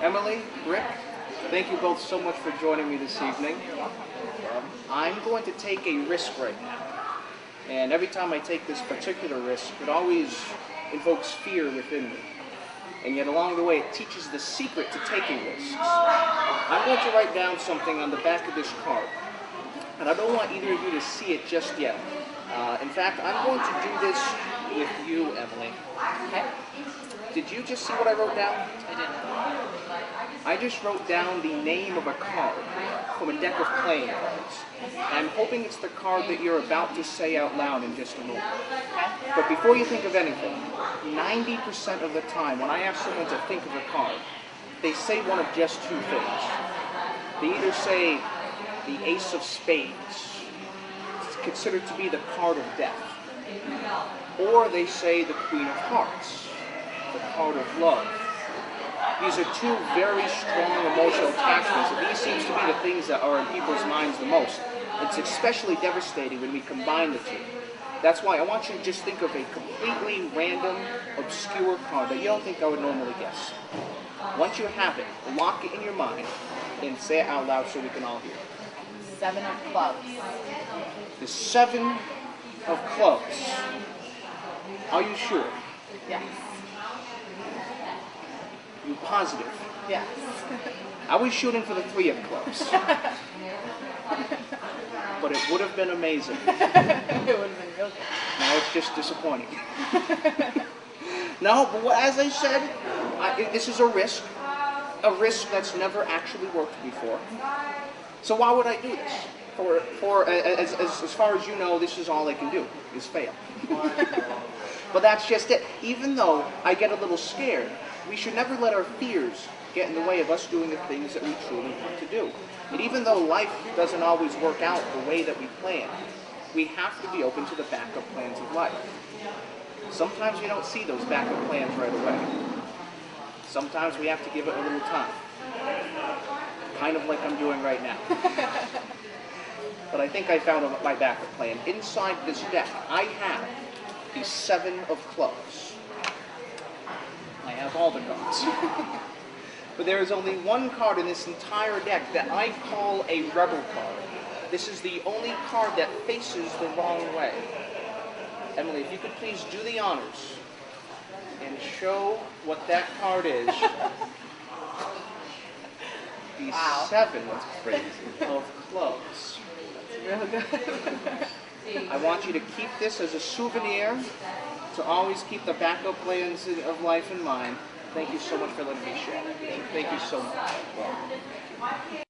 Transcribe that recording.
Emily, Rick, thank you both so much for joining me this evening. I'm going to take a risk right now. And every time I take this particular risk, it always invokes fear within me. And yet along the way, it teaches the secret to taking risks. I'm going to write down something on the back of this card. And I don't want either of you to see it just yet. In fact, I'm going to do this with you, Emily. Okay. Did you just see what I wrote down? I did. I just wrote down the name of a card from a deck of playing cards. I'm hoping it's the card that you're about to say out loud in just a moment. Okay. But before you think of anything, 90% of the time when I ask someone to think of a card, they say one of just two things. They either say the Ace of Spades, it's considered to be the card of death, or they say the Queen of Hearts, the card of love. These are two very strong emotional attachments, and these seems to be the things that are in people's minds the most. It's especially devastating when we combine the two. That's why I want you to just think of a completely random, obscure card that you don't think I would normally guess. Once you have it, lock it in your mind and say it out loud so we can all hear. 7 of clubs. The 7 of clubs. Are you sure? Yes. You positive? Yes. I was shooting for the 3 of clubs. But it would have been amazing. It would have been real good. Now it's just disappointing. No, but as I said, this is a risk that's never actually worked before. So why would I do this? As far as you know, this is all I can do, is fail. But that's just it. Even though I get a little scared, we should never let our fears get in the way of us doing the things that we truly want to do. And even though life doesn't always work out the way that we plan, we have to be open to the backup plans of life. Sometimes we don't see those backup plans right away. Sometimes we have to give it a little time. Kind of like I'm doing right now. But I think I found my backup plan. Inside this deck, I have the 7 of clubs. I have all the cards. But there is only one card in this entire deck that I call a rebel card. This is the only card that faces the wrong way. Emily, if you could please do the honors and show what that card is. The Wow. 7 of clubs. That's real good. I want you to keep this as a souvenir to always keep the backup plans of life in mind. Thank you so much for letting me share. Thank you so much.